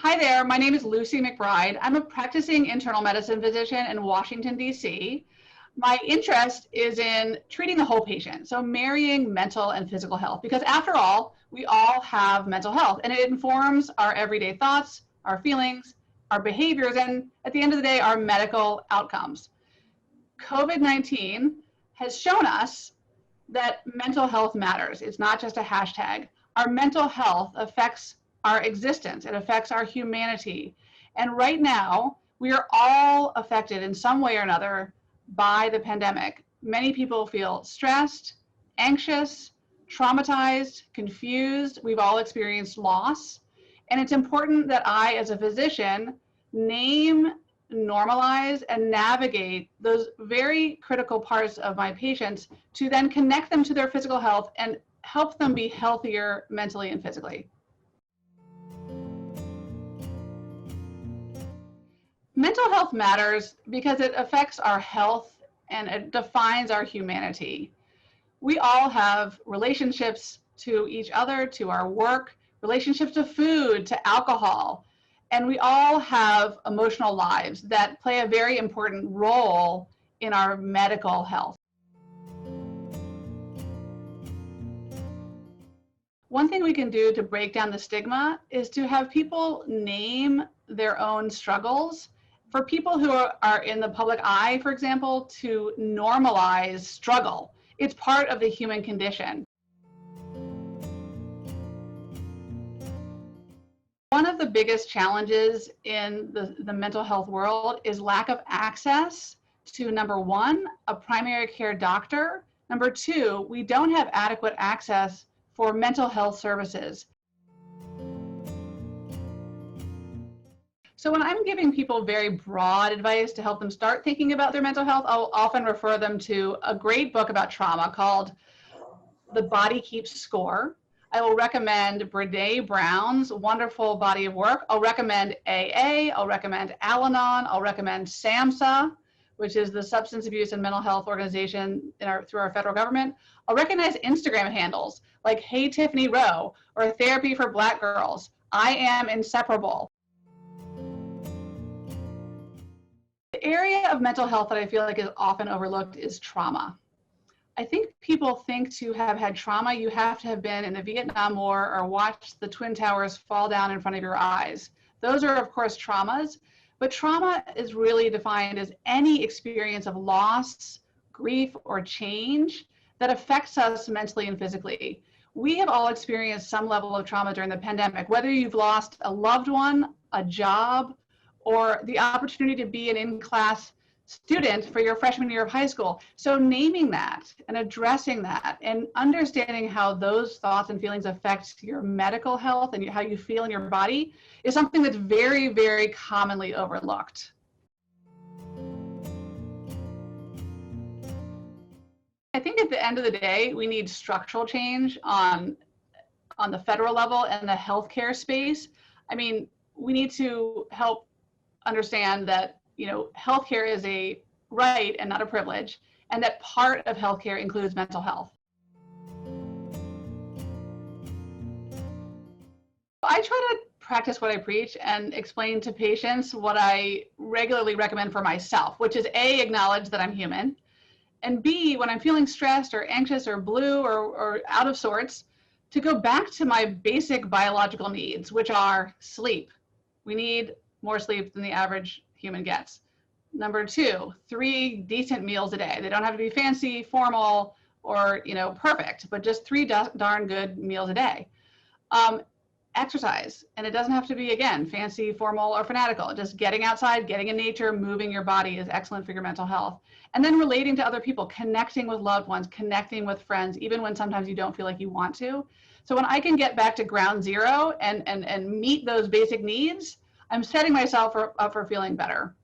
Hi there, my name is Lucy McBride. I'm a practicing internal medicine physician in Washington, D.C. My interest is in treating the whole patient, so marrying mental and physical health, because after all, we all have mental health and it informs our everyday thoughts, our feelings, our behaviors, and at the end of the day, our medical outcomes. COVID-19 has shown us that mental health matters. It's not just a hashtag. Our mental health affects our existence. It affects our humanity. And right now, we are all affected in some way or another by the pandemic. Many people feel stressed, anxious, traumatized, confused. We've all experienced loss. And it's important that I, as a physician, name, normalize, and navigate those very critical parts of my patients to then connect them to their physical health and help them be healthier mentally and physically. Mental health matters because it affects our health and it defines our humanity. We all have relationships to each other, to our work, relationships to food, to alcohol, and we all have emotional lives that play a very important role in our medical health. One thing we can do to break down the stigma is to have people name their own struggles. For people who are in the public eye, for example, to normalize struggle. It's part of the human condition. One of the biggest challenges in the mental health world is lack of access to, number one, a primary care doctor. Number two, we don't have adequate access for mental health services. So when I'm giving people very broad advice to help them start thinking about their mental health, I'll often refer them to a great book about trauma called The Body Keeps Score. I will recommend Brené Brown's wonderful body of work. I'll recommend AA, I'll recommend Al-Anon, I'll recommend SAMHSA, which is the Substance Abuse and Mental Health Organization through our federal government. I'll recognize Instagram handles like Hey Tiffany Rowe or Therapy for Black Girls. I Am Inseparable. The area of mental health that I feel like is often overlooked is trauma. I think people think to have had trauma, you have to have been in the Vietnam War or watched the Twin Towers fall down in front of your eyes. Those are, of course, traumas, but trauma is really defined as any experience of loss, grief, or change that affects us mentally and physically. We have all experienced some level of trauma during the pandemic, whether you've lost a loved one, a job, or the opportunity to be an in-class student for your freshman year of high school. So naming that and addressing that and understanding how those thoughts and feelings affect your medical health and how you feel in your body is something that's very, very commonly overlooked. I think at the end of the day, we need structural change on the federal level and the healthcare space. I mean, we need to help understand that, healthcare is a right and not a privilege, and that part of healthcare includes mental health. I try to practice what I preach and explain to patients what I regularly recommend for myself, which is A, acknowledge that I'm human, and B, when I'm feeling stressed or anxious or blue or out of sorts, to go back to my basic biological needs, which are sleep. We need more sleep than the average human gets. Number two, 3 decent meals a day. They don't have to be fancy, formal, or perfect, but just 3 darn good meals a day. Exercise, and it doesn't have to be, again, fancy, formal, or fanatical. Just getting outside, getting in nature, moving your body is excellent for your mental health. And then relating to other people, connecting with loved ones, connecting with friends, even when sometimes you don't feel like you want to. So when I can get back to ground zero and meet those basic needs, I'm setting myself up for feeling better.